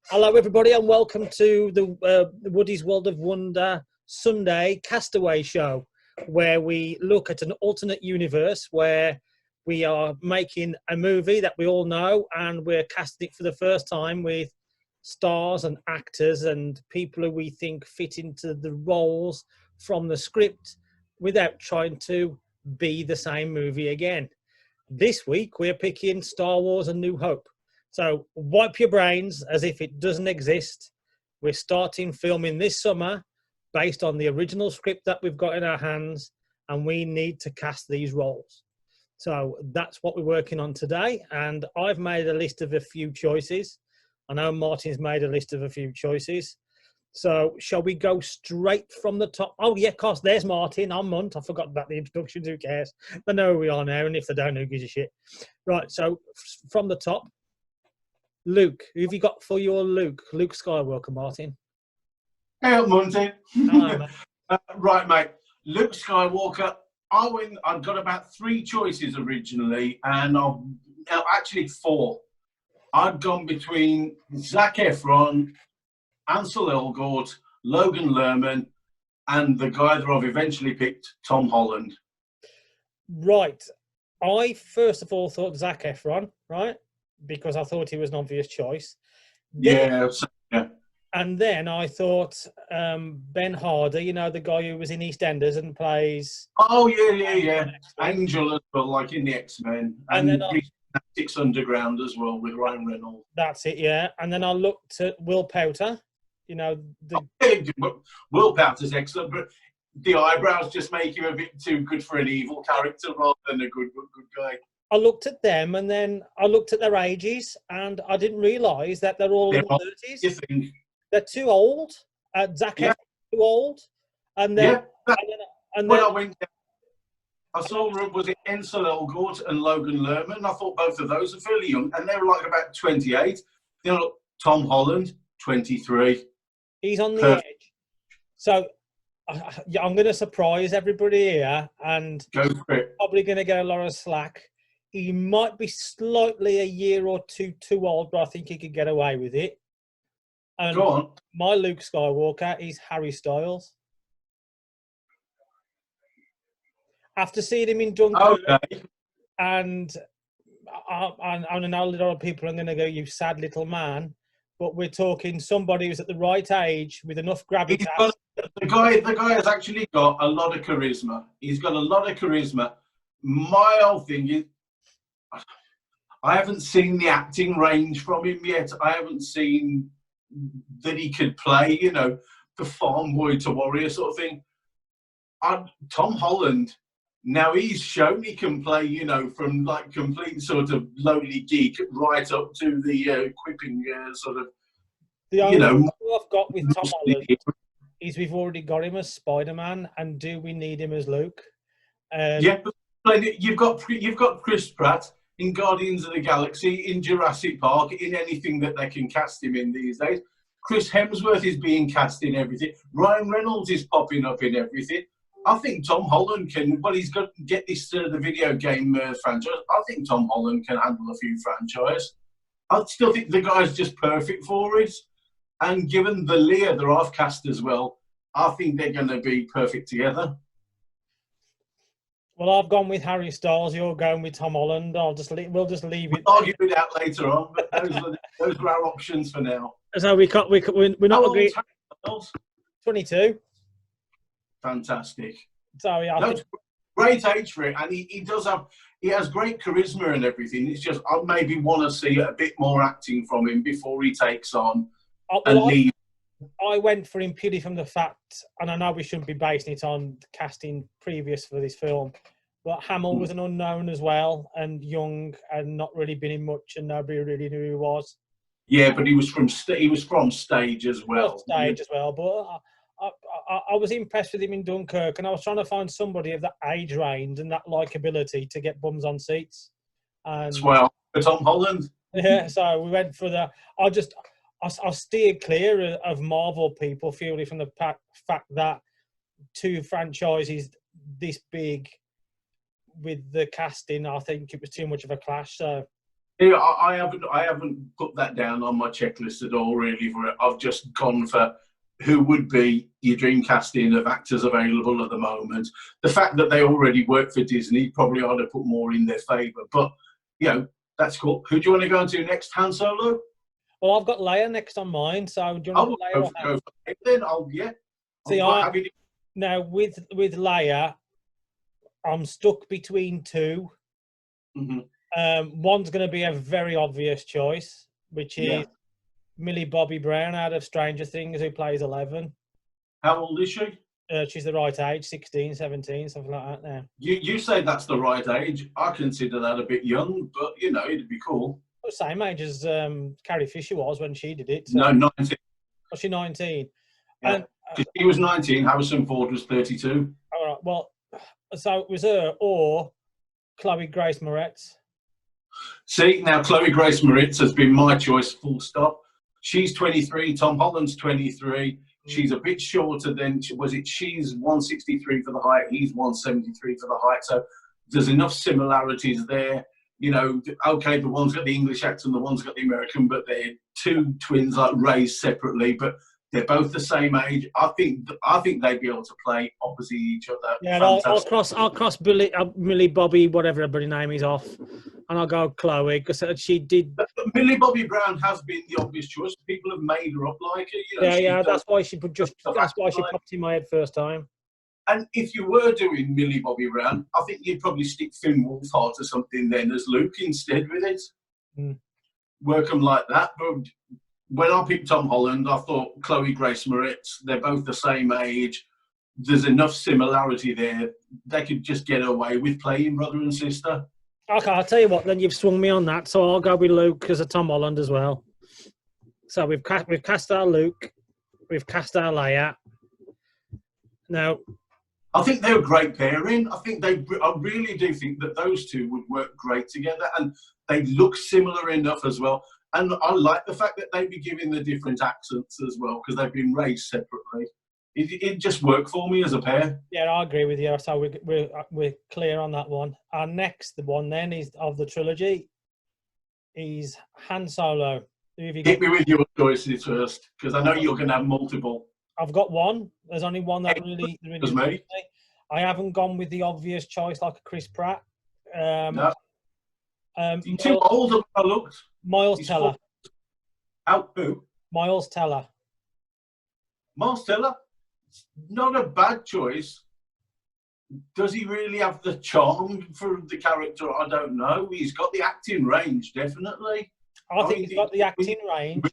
Hello, everybody, and welcome to the Woody's World of Wonder Sunday Castaway Show, where we look at an alternate universe where we are making a movie that we all know, and we're casting it for the first time with stars and actors and people who we think fit into the roles from the script without trying to be the same movie again. This week, we're picking Star Wars: A New Hope. So wipe your brains as if it doesn't exist. We're starting filming this summer based on the original script that we've got in our hands, and we need to cast these roles. So that's what we're working on today, and I've made a list of a few choices. I know Martin's made a list of a few choices. So shall we go straight from the top? Oh, yeah, of course, there's Martin. I'm Munt. I forgot about the introductions. Who cares? They know who we are now, and if they don't, who gives a shit? Right, so from the top, Luke, who have you got for your Luke? Luke Skywalker, Martin. Hey up, Monty. Hello, mate. Right, mate. Luke Skywalker. I've got about 3 choices originally, and actually 4. I'd gone between Zac Efron, Ansel Elgort, Logan Lerman, and the guy that I've eventually picked, Tom Holland. Right. I first of all thought Zac Efron, right? Because I thought he was an obvious choice. Yeah. And then I thought Ben Hardy, you know, the guy who was in EastEnders and plays... Oh, yeah. Angel as well, like in the X-Men. And then Six Underground as well with Ryan Reynolds. That's it, yeah. And then I looked at Will Poulter, you know... Will Poulter's excellent, but the eyebrows just make him a bit too good for an evil character rather than a good guy. I looked at them, and then I looked at their ages, and I didn't realise that they're all in their 30s. You think? They're too old. Zac Efron's too old. And then, when I went down, I saw, was it Ansel Elgort and Logan Lerman? I thought both of those are fairly young, and they were like about 28. You know, Tom Holland, 23. He's on the edge. So I'm going to surprise everybody here, and go for it. Probably going to get a lot of slack. He might be slightly a year or two too old, but I think he could get away with it. And go on. My Luke Skywalker is Harry Styles. After seeing him in Dunkirk, and I know a lot of people are going to go, "You sad little man," but we're talking somebody who's at the right age with enough gravitas. The guy has actually got a lot of charisma. He's got a lot of charisma. My whole thing is, I haven't seen the acting range from him yet. I haven't seen that he could play, you know, the farm boy to warrior sort of thing. Tom Holland, now he's shown he can play, you know, from like complete sort of lowly geek right up to the quipping sort of, the only thing I've got with Tom Holland is we've already got him as Spider-Man, and do we need him as Luke? Yeah, but you've got Chris Pratt in Guardians of the Galaxy, in Jurassic Park, in anything that they can cast him in these days. Chris Hemsworth is being cast in everything. Ryan Reynolds is popping up in everything. I think Tom Holland can, well, he's got to get this to the video game franchise. I think Tom Holland can handle a few franchises. I still think the guy's just perfect for it. And given the Leia that I've cast as well, I think they're going to be perfect together. Well, I've gone with Harry Styles. You're going with Tom Holland. We'll just leave it. We'll argue it out later on, but those are our options for now. So we're not agreeing. 22. Fantastic. So yeah, that's great age for it, and he has great charisma and everything. It's just I maybe want to see a bit more acting from him before he takes on and leaves. I went for him purely from the fact, and I know we shouldn't be basing it on casting previous for this film, but Hamill was an unknown as well, and young, and not really been in much, and nobody really knew who he was. Yeah, but he was from stage as well. But I was impressed with him in Dunkirk, and I was trying to find somebody of that age range and that likability to get bums on seats. And well, for Tom Holland. Yeah, so we went for the. I steered clear of Marvel people purely from the fact that 2 franchises this big with the casting, I think it was too much of a clash. So Yeah, I haven't put that down on my checklist at all, really. For it, I've just gone for who would be your dream casting of actors available at the moment. The fact that they already work for Disney probably ought to put more in their favour. But that's cool. Who do you want to go into next? Han Solo? Well, I've got Leia next on mine, so do you want to Go for it then. See, now with Leia, I'm stuck between two. One's going to be a very obvious choice, which is Millie Bobby Brown out of Stranger Things, who plays 11. How old is she? She's the right age, 16, 17, something like that now. You say that's the right age. I consider that a bit young, but, it'd be cool. The same age as Carrie Fisher was when she did it. So. No, 19. Was she 19? Yeah, because she was 19, Harrison Ford was 32. All right, well, so it was her or Chloe Grace Moretz. See, now Chloe Grace Moretz has been my choice, full stop. She's 23, Tom Holland's 23. She's a bit shorter than, she's 163 for the height, he's 173 for the height. So there's enough similarities there. Okay, the one's got the English accent, the one's got the American, but they're two twins like raised separately, but they're both the same age. I think they'd be able to play opposite each other. Yeah, I'll cross Millie Bobby, whatever her bloody name is, off, and I'll go Chloe because she did. Millie Bobby Brown has been the obvious choice. People have made her up like her. That's why she popped in my head first time. And if you were doing Millie Bobby Brown, I think you'd probably stick Finn Wolfhard or something then as Luke instead with it. Work them like that. But when I picked Tom Holland, I thought Chloe Grace Moretz, they're both the same age. There's enough similarity there. They could just get away with playing brother and sister. Okay, I'll tell you what, then you've swung me on that. So I'll go with Luke because of Tom Holland as well. So we've cast our Luke. We've cast our Leia. Now, I think they're a great pairing. I really do think that those two would work great together, and they look similar enough as well. And I like the fact that they'd be giving the different accents as well because they've been raised separately. It just worked for me as a pair. Yeah, I agree with you. So we're clear on that one. Our next one then is of the trilogy. Is Han Solo. Hit me with your choices first because I know you're going to have multiple. I've got one. There's only one that really does me. I haven't gone with the obvious choice like a Chris Pratt. No. You're too old. I looked. Miles Teller. Who? Miles Teller. Miles Teller? Not a bad choice. Does he really have the charm for the character? I don't know. He's got the acting range, definitely. I think he's got the acting range.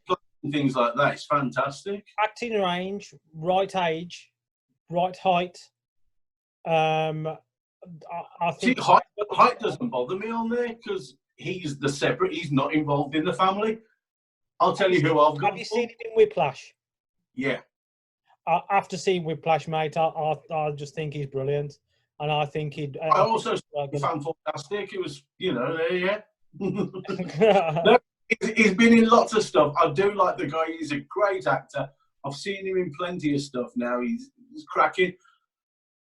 Things like that. It's fantastic. Acting range, right age, right height. I think height doesn't bother me on there because he's not involved in the family. I'll tell you who I've got. Have you seen him in Whiplash? Yeah. After seeing Whiplash, mate, I just think he's brilliant, and I think he'd. I also found fantastic. It was, yeah. No, he's been in lots of stuff. I do like the guy. He's a great actor. I've seen him in plenty of stuff now. He's cracking.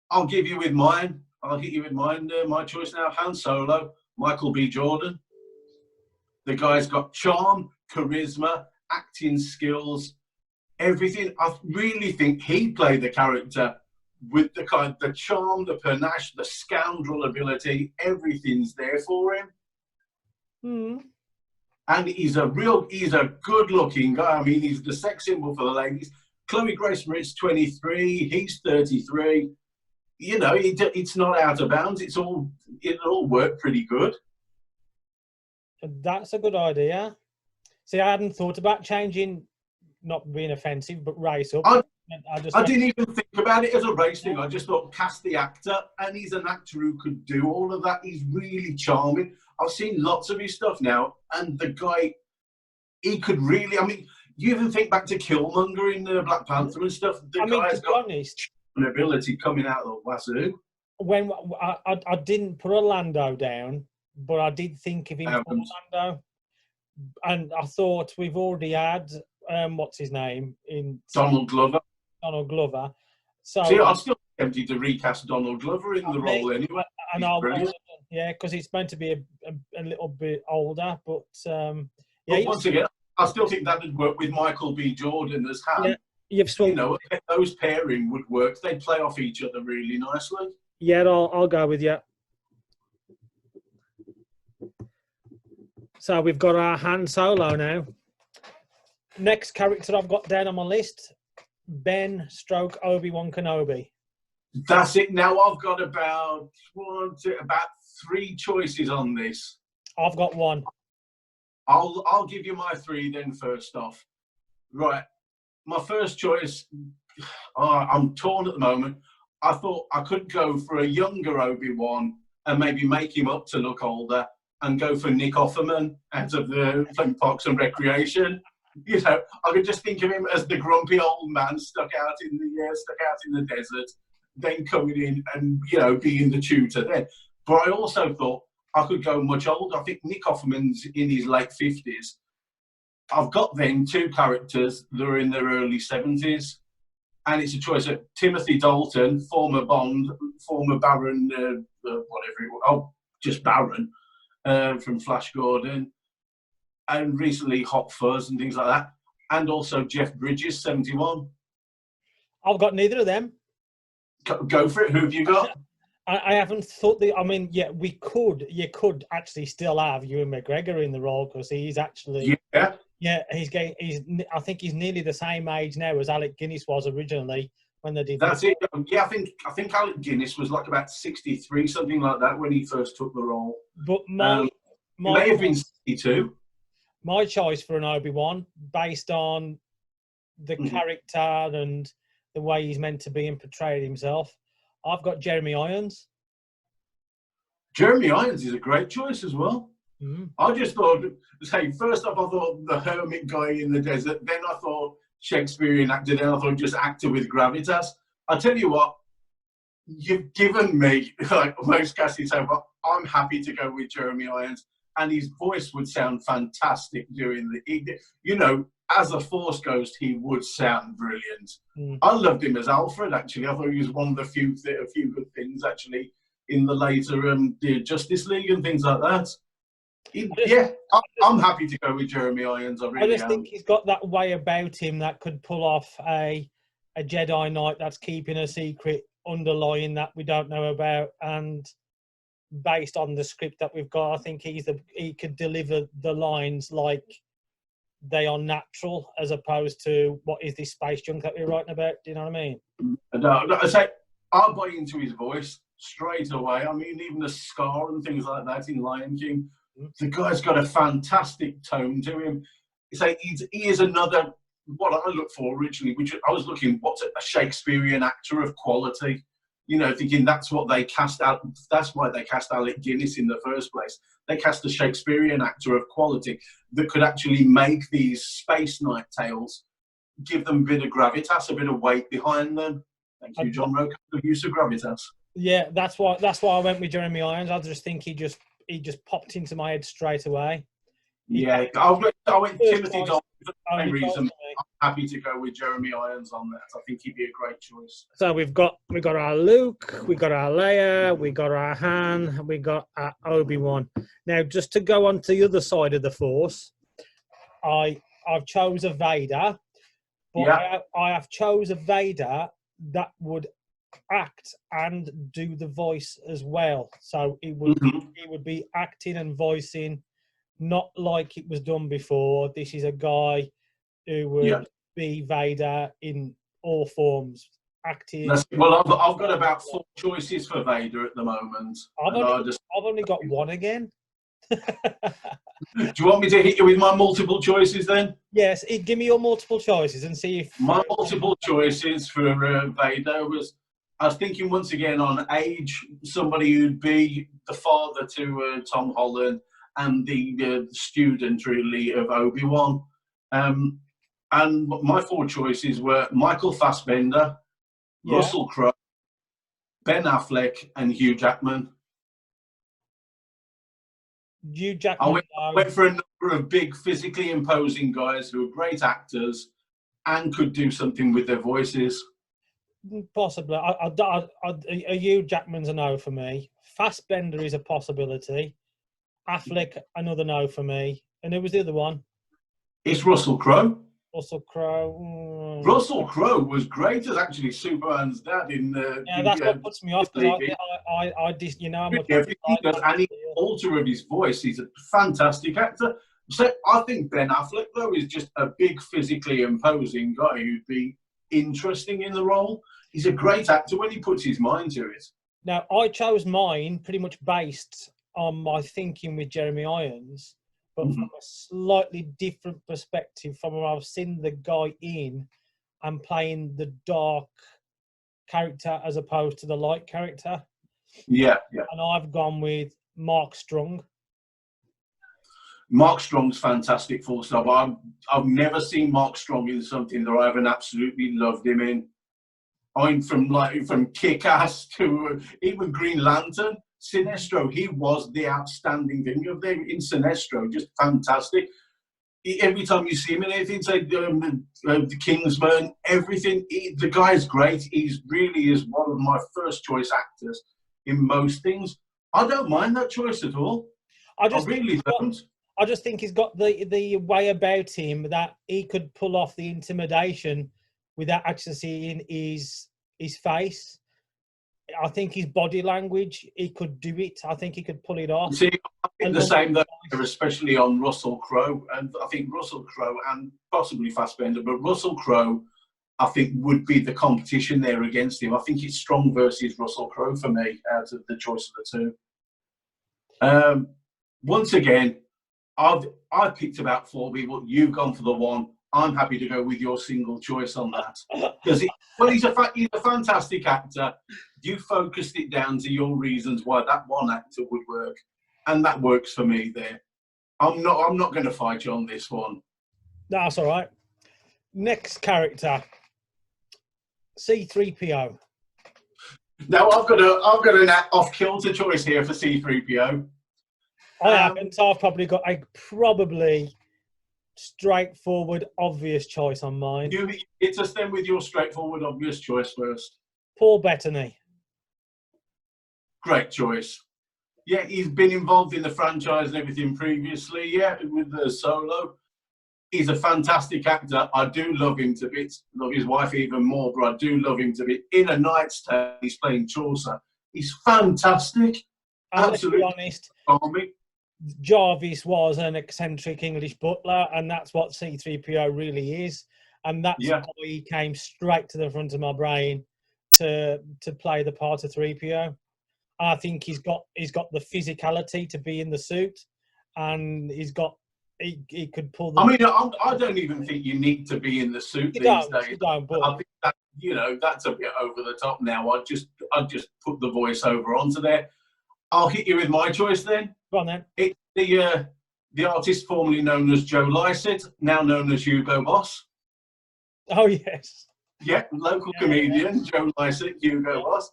I'll give you with mine. I'll hit you with mine. My choice now, Han Solo, Michael B. Jordan. The guy's got charm, charisma, acting skills, everything. I really think he played the character with the charm, the panache, the scoundrel ability. Everything's there for him. And he's a good-looking guy. I mean, he's the sex symbol for the ladies. Chloe Grace Moretz, 23. He's 33. It's not out of bounds. It'll all work pretty good. That's a good idea. See, I hadn't thought about changing, not being offensive, but race up. I didn't even think about it as a race thing. I just thought cast the actor, and he's an actor who could do all of that. He's really charming. I've seen lots of his stuff now, and the guy, he could really. I mean, you even think back to Killmonger in Black Panther and stuff. The guy's got an ability coming out of the wazoo. When I didn't put Orlando down, but I did think of him for Orlando, and I thought we've already had what's his name in Donald Glover. So see, I'm still tempted to recast Donald Glover in the role anyway. And because it's meant to be a little bit older, but But once again, I still think that would work with Michael B. Jordan as Han. yeah, you've spoken. You know, those pairing would work. They'd play off each other really nicely. Yeah, I'll go with you. So we've got our Han Solo now. Next character I've got down on my list, Ben / Obi-Wan Kenobi. That's it. Now I've got about 3 choices on this. I've got one. I'll give you my 3 then first off. Right. My first choice, I'm torn at the moment. I thought I could go for a younger Obi-Wan and maybe make him up to look older and go for Nick Offerman out of the Parks and Recreation. You know, I could just think of him as the grumpy old man stuck out in the desert, then coming in and, you know, being the tutor then. But I also thought I could go much older. I think Nick Offerman's in his late 50s. I've got then 2 characters that are in their early 70s. And it's a choice of Timothy Dalton, former Bond, former Baron, just Baron, from Flash Gordon, and recently Hot Fuzz and things like that. And also Jeff Bridges, 71. I've got neither of them. Go for it. Who have you got? I haven't thought I mean, yeah, you could actually still have Ewan Mcgregor in the role because he's actually I think he's nearly the same age now as Alec Guinness was originally when they did. That's it. Yeah, I think Alec Guinness was like about 63, something like that, when he first took the role. But he may have been 62. My choice for an Obi-Wan, based on the character and the way he's meant to be and portrayed himself, I've got Jeremy Irons. Jeremy Irons is a great choice as well. I just thought, first off, I thought the hermit guy in the desert. Then I thought Shakespearean actor. Then I thought just actor with gravitas. I tell you what, you've given me, like most castings so far, I'm happy to go with Jeremy Irons. And his voice would sound fantastic doing you know, as a Force ghost, he would sound brilliant. I loved him as Alfred, actually. I thought he was one of the few good things, actually, in the later Justice League and things like that. I'm happy to go with Jeremy Irons. I just think he's got that way about him that could pull off a Jedi Knight that's keeping a secret underlying that we don't know about, and based on the script that we've got, I think he could deliver the lines like they are natural, as opposed to what is this space junk that we're writing about. Do you know what I mean? I buy into his voice straight away. I mean, even the scar and things like that in Lion King. The guy's got a fantastic tone to him. He is another, what I look for originally, which I was looking, what's a Shakespearean actor of quality? You know, thinking that's what they cast out. That's why they cast Alec Guinness in the first place. They cast a Shakespearean actor of quality that could actually make these space night tales, give them a bit of gravitas, a bit of weight behind them. Thank you, John Roca, for the use of gravitas. Yeah, that's why I went with Jeremy Irons. I just think he just popped into my head straight away. Yeah, I went Timothy Dalton for the same reason. I'm happy to go with Jeremy Irons on that. I think he'd be a great choice. So we've got our Luke, we got our Leia, we got our Han, we got our Obi-Wan. Now, just to go on to the other side of the Force, I've chose a Vader, but I have chose a Vader that would act and do the voice as well. So it would be acting and voicing, not like it was done before. This is a guy who would be Vader in all forms, acting. Well, I've got about 4 choices for Vader at the moment. I've only got one again. Do you want me to hit you with my multiple choices then? Yes, give me your multiple choices and see if... My multiple choices for Vader was, I was thinking once again on age, somebody who'd be the father to Tom Holland and the student, really, of Obi-Wan. And my 4 choices were Michael Fassbender, Russell Crowe, Ben Affleck, and Hugh Jackman. Hugh Jackman. I went for a number of big, physically imposing guys who are great actors and could do something with their voices. Possibly. Hugh Jackman's a no for me. Fassbender is a possibility. Affleck, another no for me. And who was the other one? It's Russell Crowe. Russell Crowe. Russell Crowe was great as actually Superman's dad in. That's what puts me off because I just, you know, how much he does, and he alter of his voice. He's a fantastic actor. So I think Ben Affleck though is just a big, physically imposing guy who'd be interesting in the role. He's a great actor when he puts his mind to it. Now I chose mine pretty much based on my thinking with Jeremy Irons, but from a slightly different perspective from where I've seen the guy in and playing the dark character as opposed to the light character. Yeah. And I've gone with Mark Strong. Mark Strong's fantastic, full stop. I've never seen Mark Strong in something that I haven't absolutely loved him in. I'm from Kick-Ass to even Green Lantern. Sinestro, he was the outstanding thing of them in Sinestro, just fantastic. Every time you see him in anything, say the Kingsman, everything, the guy's great. He's really is one of my first choice actors in most things. I don't mind that choice at all. I really don't. I just think he's got the way about him that he could pull off the intimidation without actually seeing his face. I think his body language, he could do it. I think he could pull it off. See, I think the same though, especially on Russell Crowe. And I think Russell Crowe and possibly Fassbender, but Russell Crowe, I think, would be the competition there against him. I think it's Strong versus Russell Crowe for me out of the choice of the two. Once again, I've picked about 4 people. You've gone for the one. I'm happy to go with your single choice on that. Because he's a fantastic actor. You focused it down to your reasons why that one actor would work. And that works for me there. I'm not going to fight you on this one. That's all right. Next character, C-3PO. Now I've got an off-kilter choice here for C-3PO. I haven't. I've probably got a straightforward, obvious choice on mine. It's us then with your straightforward, obvious choice first. Paul Bettany. Great choice. Yeah, he's been involved in the franchise and everything previously. Yeah, with the Solo. He's a fantastic actor. I do love him to bits. Love his wife even more, but I do love him to bits. In A Knight's Tale, he's playing Chaucer. He's fantastic. Absolutely. Let's be honest. Charming. Jarvis was an eccentric English butler, and that's what C-3PO really is. And that's why he came straight to the front of my brain to play the part of 3PO. I think he's got the physicality to be in the suit, and he could pull the... I mean, I don't even think you need to be in the suit these days. You don't, but I think that, that's a bit over the top now. I'd just put the voiceover onto there. I'll hit you with my choice then. Go on then. It's the artist formerly known as Joe Lycett, now known as Hugo Boss. Oh, yes. Yeah, local comedian, Joe Lycett, Hugo Boss.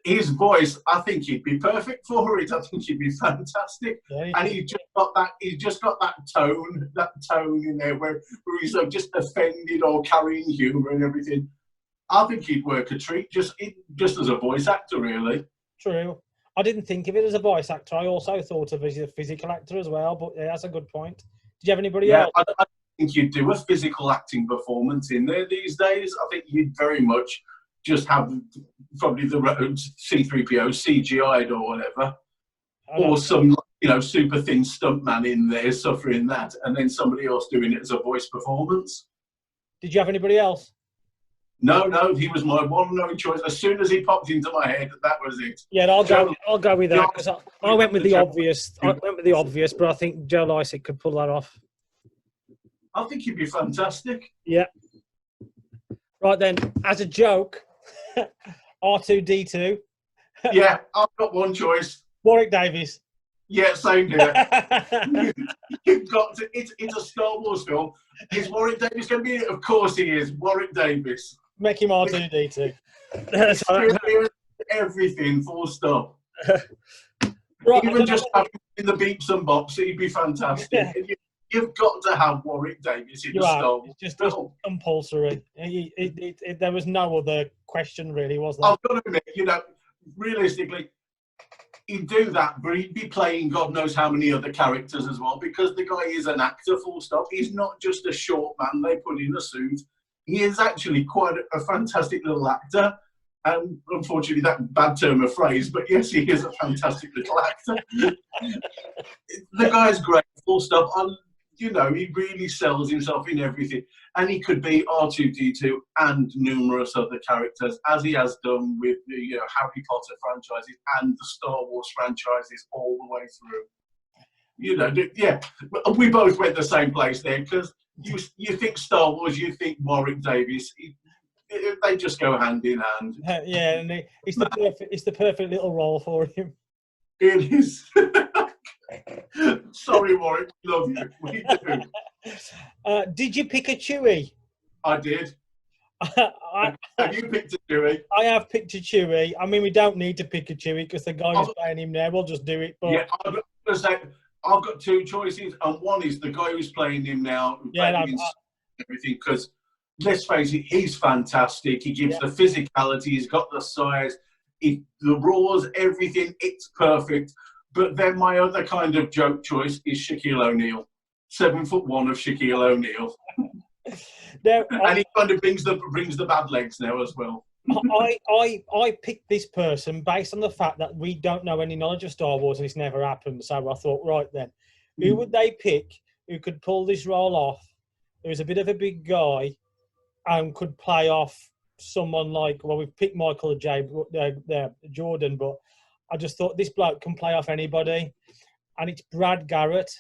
His voice, I think he'd be perfect for it. I think he'd be fantastic. Yeah, and he's just got that tone in there where he's just offended or carrying humour and everything. I think he'd work a treat just as a voice actor, really. True. I didn't think of it as a voice actor. I also thought of it as a physical actor as well, but yeah, that's a good point. Did you have anybody else? I think you'd do a physical acting performance in there these days. I think you'd very much just have probably the C-3PO CGI'd or whatever. Or some, super thin stuntman in there suffering that, and then somebody else doing it as a voice performance. Did you have anybody else? No, he was my one and only choice. As soon as he popped into my head, that was it. Yeah, I'll go with that because I went with the obvious. But I think Joe Lycett could pull that off. I think he'd be fantastic. Yeah. Right then, as a joke, R2-D2. Yeah, I've got one choice. Warwick Davis. Yeah, same here. You've got to. It's a Star Wars film. Is Warwick Davis going to be in it? Of course he is. Warwick Davis. Make him R2-D2. Everything, full stop. Right, even just having in the beeps and bops, he'd be fantastic. You've got to have Warwick Davis in the Star Wars. It's just compulsory. There was no other question, really, was there? I've got to admit, realistically, he'd do that, but he'd be playing God knows how many other characters as well, because the guy is an actor, full stop. He's not just a short man they put in a suit. He is actually quite a fantastic little actor. And unfortunately, that bad term of phrase, but yes, he is a fantastic little actor. The guy's great, full stop. You know, he really sells himself in everything. And he could be R2-D2 and numerous other characters, as he has done with the Harry Potter franchises and the Star Wars franchises all the way through. You know, yeah, we both went the same place there, because you think Star Wars, you think Warwick Davis. They just go hand in hand. Yeah, and it's the perfect little role for him. It is. Sorry, Warwick, we love you. We do. Did you pick a Chewie? I did. Have you picked a Chewie? I have picked a Chewie. I mean, we don't need to pick a Chewie because the guy who's playing him there, we'll just do it. But... Yeah, I'm going to say, I've got two choices, and one is the guy who's playing him now, everything, because let's face it, he's fantastic. He gives the physicality, he's got the size, the roars, everything, it's perfect. But then my other kind of joke choice is Shaquille O'Neal. 7'1" of Shaquille O'Neal. Now, and he kind of brings the bad legs now as well. I picked this person based on the fact that we don't know any knowledge of Star Wars and it's never happened. So I thought, right then, who would they pick who could pull this role off? Who was a bit of a big guy and could play off someone like, well, we've picked Michael J. Jordan, but I just thought this bloke can play off anybody. And it's Brad Garrett,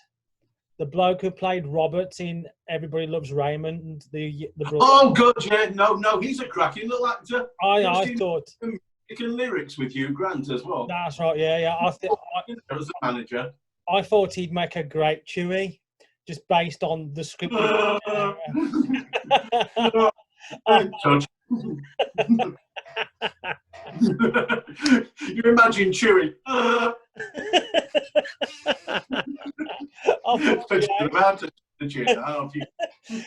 the bloke who played Robert in Everybody Loves Raymond. The brother. Oh, good, yeah. No, he's a cracking little actor. I thought. Making lyrics with Hugh Grant as well. That's right, yeah. As a manager. I thought he'd make a great Chewie, just based on the script. You imagine Chewie.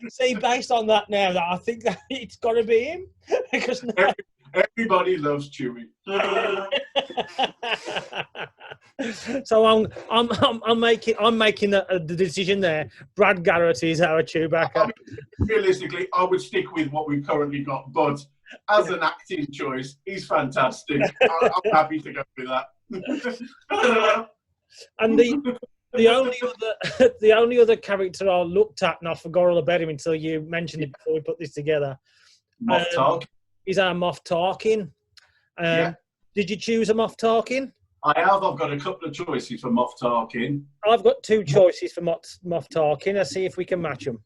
See, based on that now, that I think that it's got to be him because everybody loves Chewie. So I'm making the decision there. Brad Garrett is our Chewbacca. I mean, realistically, I would stick with what we've currently got, but as an acting choice, he's fantastic. I'm happy to go with that. And the only other character I looked at, and I forgot all about him until you mentioned it before we put this together. Moff Tarkin. Is our Moff Tarkin. Did you choose a Moff Tarkin? I have. I've got a couple of choices for Moff Tarkin. I've got two choices for Moff Tarkin. Let's see if we can match them.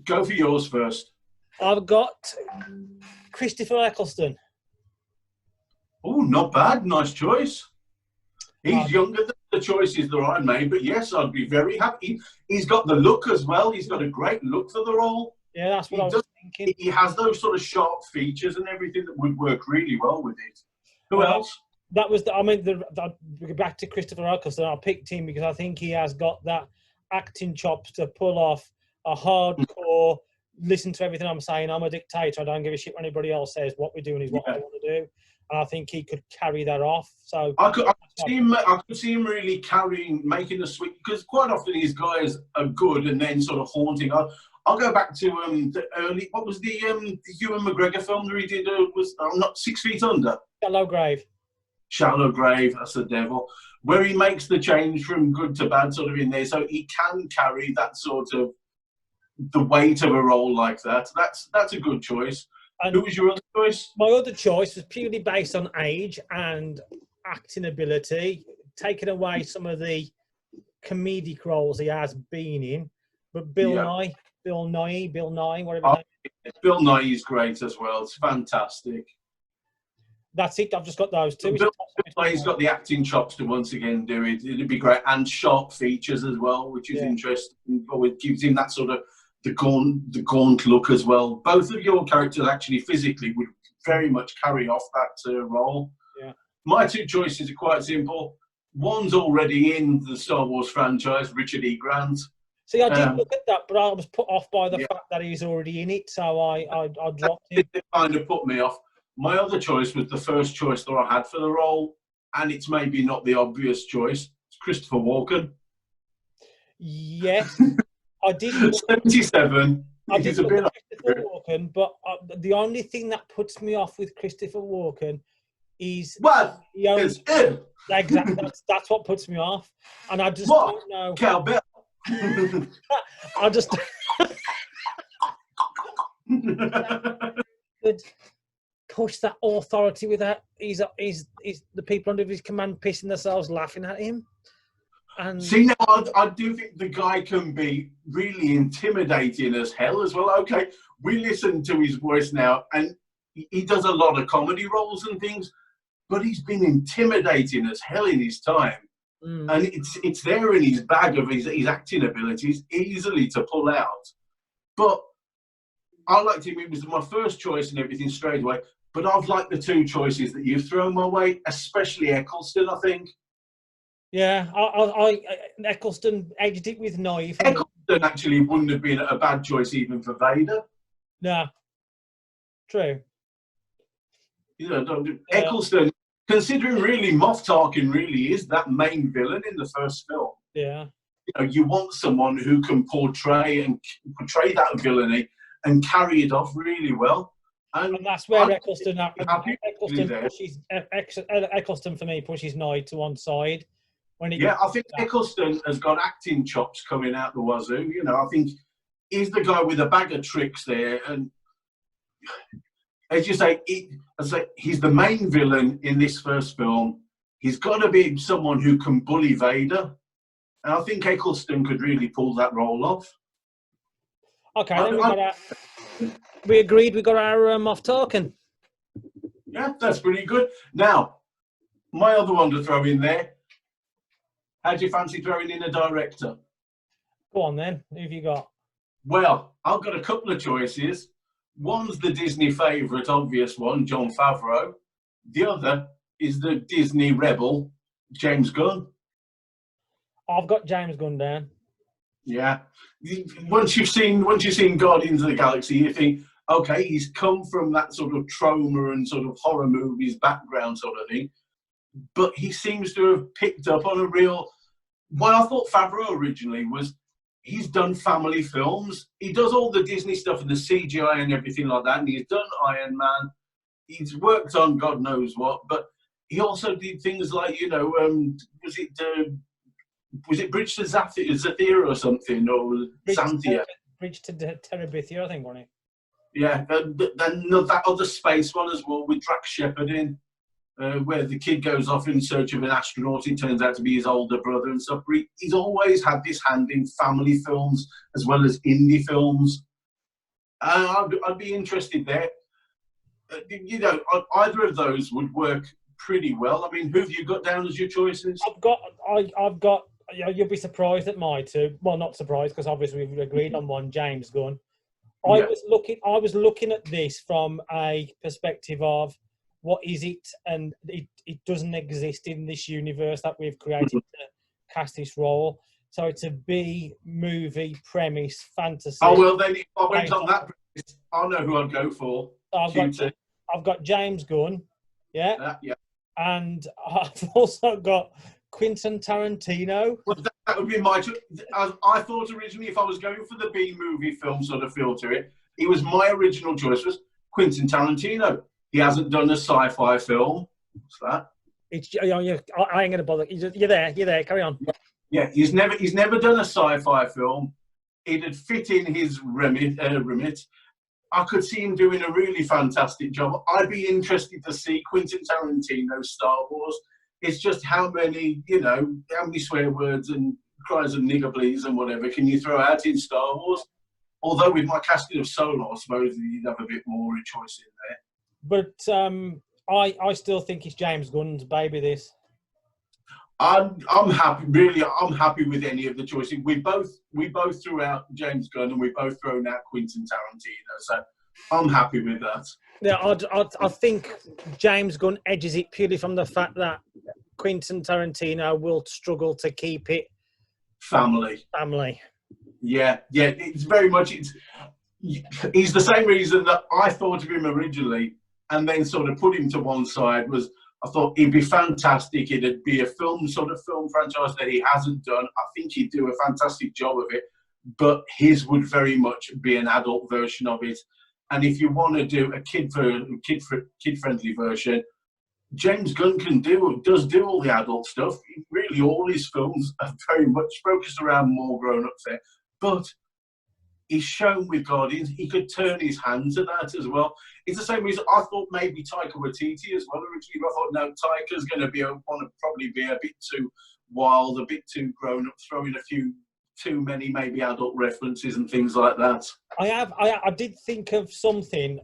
Go for yours first. I've got Christopher Eccleston. Oh, not bad. Nice choice. He's younger than the choices that I made, but yes, I'd be very happy. He's got the look as well. He's got a great look for the role. Yeah, that's what I was thinking. He has those sort of sharp features and everything that would work really well with it. Who else? That was back to Christopher Eccleston. I picked him because I think he has got that acting chops to pull off a hardcore, listen to everything I'm saying. I'm a dictator. I don't give a shit what anybody else says. What we're doing is what I want to do. And I think he could carry that off. So I could see him really making a switch, because quite often these guys are good and then sort of haunting. I'll go back to the early. What was the Ewan McGregor film that he did? Was not 6 Feet Under. Shallow Grave. Shallow Grave. That's the devil. Where he makes the change from good to bad, sort of in there, so he can carry that sort of the weight of a role like that. That's a good choice. And who was your other choice? My other choice was purely based on age and acting ability, taking away some of the comedic roles he has been in. But Bill Nye, whatever. Bill Nye is great as well. It's fantastic. That's it. I've just got those two. Bill Nye's got the acting chops to once again do it. It'd be great, and sharp features as well, which is interesting. But it gives him that sort of the gaunt look as well. Both of your characters actually physically would very much carry off that role. Yeah. My two choices are quite simple. One's already in the Star Wars franchise, Richard E. Grant. See, I did look at that, but I was put off by the fact that he's already in it, so I dropped it. It kind of put me off. My other choice was the first choice that I had for the role, and it's maybe not the obvious choice. It's Christopher Walken. Yes, I did. 77. I did He's a look bit at Christopher Walken, but the only thing that puts me off with Christopher Walken is what? the only, It's him. exactly that's what puts me off, and I just What? don't know. Cowbell. I just could push that authority without he's the people under his command pissing themselves laughing at him. And see, now I do think the guy can be really intimidating as hell as well. Okay, we listen to his voice now, and he does a lot of comedy roles and things, but he's been intimidating as hell in his time. And it's there in his bag of his acting abilities, easily to pull out. But I liked him. It was my first choice and everything straight away. But I've liked the two choices that you've thrown my way, especially Eccleston, I think. yeah, I Eccleston edged it with knife. Eccleston actually wouldn't have been a bad choice even for Vader. No, true. You know, Eccleston, considering really Moff Tarkin really is that main villain in the first film. Yeah. You know, you want someone who can portray that villainy and carry it off really well. And that's where Eccleston for me pushes Knight to one side. I think Eccleston has got acting chops coming out the wazoo. You know, I think he's the guy with a bag of tricks there. And as you say, he's the main villain in this first film. He's got to be someone who can bully Vader. And I think Eccleston could really pull that role off. Okay, then we agreed we got our Moff Tarkin. Yeah, that's pretty good. Now, my other one to throw in there, how do you fancy throwing in a director? Go on then, who have you got? Well, I've got a couple of choices. One's the Disney favourite, obvious one, Jon Favreau. The other is the Disney rebel, James Gunn. I've got James Gunn down. Yeah. Once you've seen Guardians of the Galaxy, you think, okay, he's come from that sort of trauma and sort of horror movies background sort of thing. But he seems to have picked up on a real... What I thought Favreau originally was he's done family films. He does all the Disney stuff and the CGI and everything like that. And he's done Iron Man. He's worked on God knows what. But he also did things like, you know, was it Bridge to Zathira or something? Or Xanthia? Bridge to Terabithia, I think, wasn't it? Yeah. Then that other space one as well with Drax Shepard in. Where the kid goes off in search of an astronaut, it turns out to be his older brother and stuff. He's always had this hand in family films as well as indie films. I'd be interested there. You know, either of those would work pretty well. I mean, who have you got down as your choices? I've got. You'll be surprised at my two. Well, not surprised because obviously we've agreed on one. James Gunn. I was looking at this from a perspective of, what is it? And it doesn't exist in this universe that we've created to cast this role. So it's a B movie premise fantasy. Oh, well, then if I went on that premise, I know who I'd go for. I've got James Gunn, yeah? Yeah. And I've also got Quentin Tarantino. Well, that would be my choice. I thought originally if I was going for the B movie film sort of feel to it, my original choice was Quentin Tarantino. He hasn't done a sci-fi film. What's that? I ain't going to bother. You're there. Carry on. Yeah, he's never done a sci-fi film. It'd fit in his remit. I could see him doing a really fantastic job. I'd be interested to see Quentin Tarantino's Star Wars. It's just how many swear words and cries of nigger please and whatever can you throw out in Star Wars? Although with my casting of Solo, I suppose you'd have a bit more choice in there. But I still think it's James Gunn's baby. This. I'm happy. Really, I'm happy with any of the choices. We both threw out James Gunn and we both thrown out Quentin Tarantino. So I'm happy with that. Yeah, I think James Gunn edges it purely from the fact that Quentin Tarantino will struggle to keep it family. Yeah. It's very much. He's the same reason that I thought of him originally, and then sort of put him to one side was I thought he'd be fantastic. It'd be a film franchise that he hasn't done. I think he'd do a fantastic job of it, but his would very much be an adult version of it. And if you want to do a kid-friendly version, James Gunn does do all the adult stuff. Really, all his films are very much focused around more grown-ups there. But he's shown with Guardians, he could turn his hand to that as well. It's the same reason I thought maybe Taika Waititi as well originally. But I thought, no, Taika's going to probably be a bit too wild, a bit too grown-up, throwing a few too many maybe adult references and things like that. I did think of something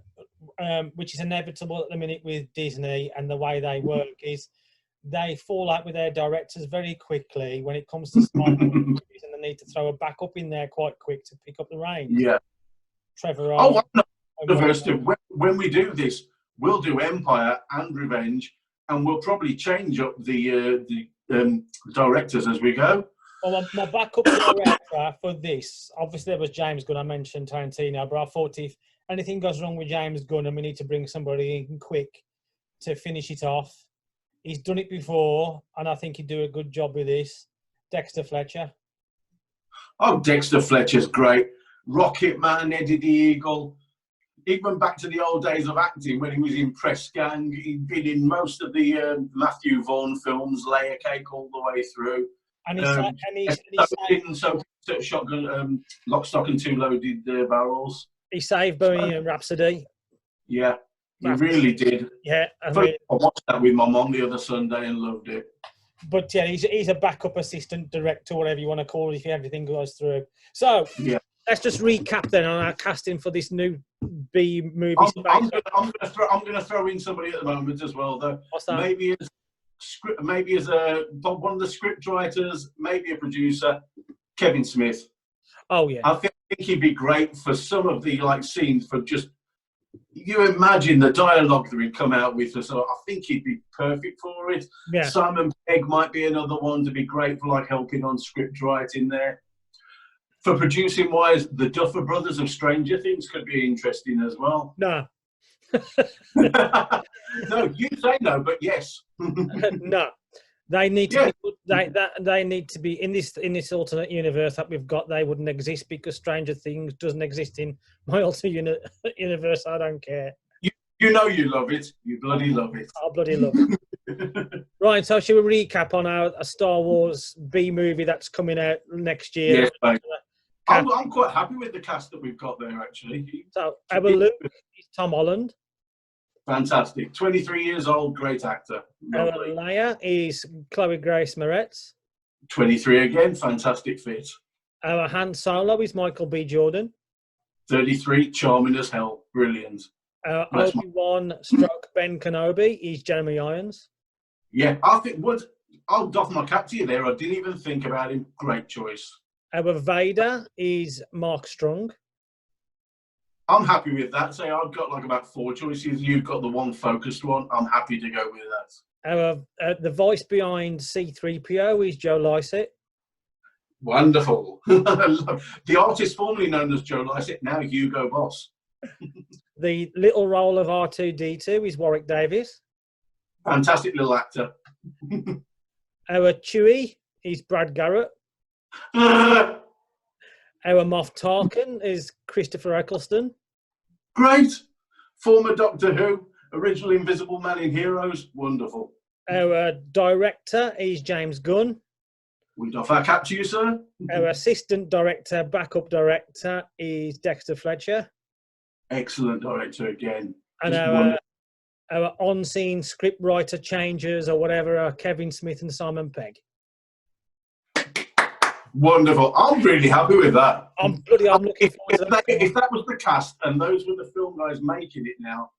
which is inevitable at the minute with Disney and the way they work is they fall out with their directors very quickly when it comes to small movies, and they need to throw a backup in there quite quick to pick up the reins. Yeah. Trevor. Oh, I'm not when we do this, we'll do Empire and Revenge, and we'll probably change up the directors as we go. Well, my backup director for this, obviously there was James Gunn. I mentioned Tarantino, but I thought if anything goes wrong with James Gunn and we need to bring somebody in quick to finish it off, he's done it before, and I think he'd do a good job with this. Dexter Fletcher. Oh, Dexter Fletcher's great. Rocket Man, Eddie the Eagle. Even back to the old days of acting when he was in Press Gang. He'd been in most of the Matthew Vaughn films, Layer Cake all the way through. And so Shotgun, Lock, Stock and Two Loaded Barrels. He saved Bohemian Rhapsody. Yeah, he really did. Yeah, I watched that with my mum the other Sunday and loved it. But yeah, he's a backup assistant director, whatever you want to call it, if everything goes through. So yeah, let's just recap then on our casting for this new B movie. I'm going to throw in somebody at the moment as well, though. What's that? Maybe as one of the script writers, maybe a producer, Kevin Smith. Oh yeah, I think he'd be great for some of the scenes. For just you imagine the dialogue that he'd come out with. So I think he'd be perfect for it. Yeah. Simon Pegg might be another one to be great for helping on script writing there. For producing wise, the Duffer Brothers of Stranger Things could be interesting as well. No. No, you say no, but yes. No, they need to be. They need to be in this alternate universe that we've got. They wouldn't exist because Stranger Things doesn't exist in my alternate universe. I don't care. You know you love it. You bloody love it. I bloody love it. Right, so should we recap on a Star Wars B movie that's coming out next year? Yes, mate. I'm quite happy with the cast that we've got there, actually. So, our Luke is Tom Holland. Fantastic. 23 years old, great actor. Our Leia is Chloe Grace Moretz. 23 again, fantastic fit. Our Han Solo is Michael B. Jordan. 33, charming as hell, brilliant. Our Obi-Wan Ben Kenobi is Jeremy Irons. Yeah, I'll doff my cap to you there. I didn't even think about him. Great choice. Our Vader is Mark Strong. I'm happy with that. Say I've got about 4 choices. You've got the one focused one. I'm happy to go with that. The voice behind C-3PO is Joe Lycett. Wonderful. The artist formerly known as Joe Lycett, now Hugo Boss. The little role of R2-D2 is Warwick Davis. Fantastic little actor. Our Chewie is Brad Garrett. Our Moff Tarkin is Christopher Eccleston. Great. Former Doctor Who, original Invisible Man in Heroes. Wonderful. Our director is James Gunn. We doff our cap to you, sir. Our assistant director, backup director is Dexter Fletcher. Excellent director again. And our on-scene script writer changes or whatever are Kevin Smith and Simon Pegg. Wonderful. I'm really happy with that. I'm looking forward to that. If that was the cast and those were the film guys making it now,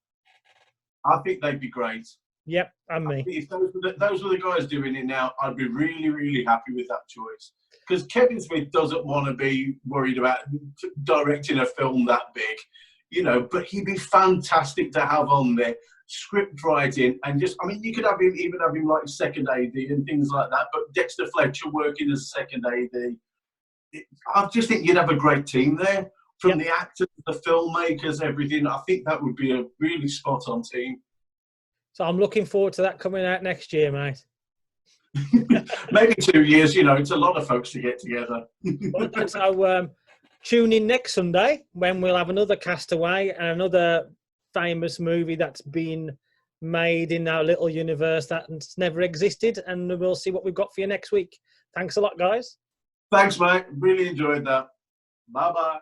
I think they'd be great. Yep, and me. If those were the guys doing it now, I'd be really, really happy with that choice. Because Kevin Smith doesn't want to be worried about directing a film that big, but he'd be fantastic to have on there. Script writing and you could have him like second AD and things like that, but Dexter Fletcher working as second AD. I just think you'd have a great team there from the actors, the filmmakers, everything. I think that would be a really spot on team. So I'm looking forward to that coming out next year, mate. Maybe 2 years, you know, it's a lot of folks to get together. So tune in next Sunday when we'll have another Castaway and another famous movie that's been made in our little universe that's never existed, and we'll see what we've got for you next week. Thanks a lot, guys. Thanks, mate. Really enjoyed that. Bye-bye.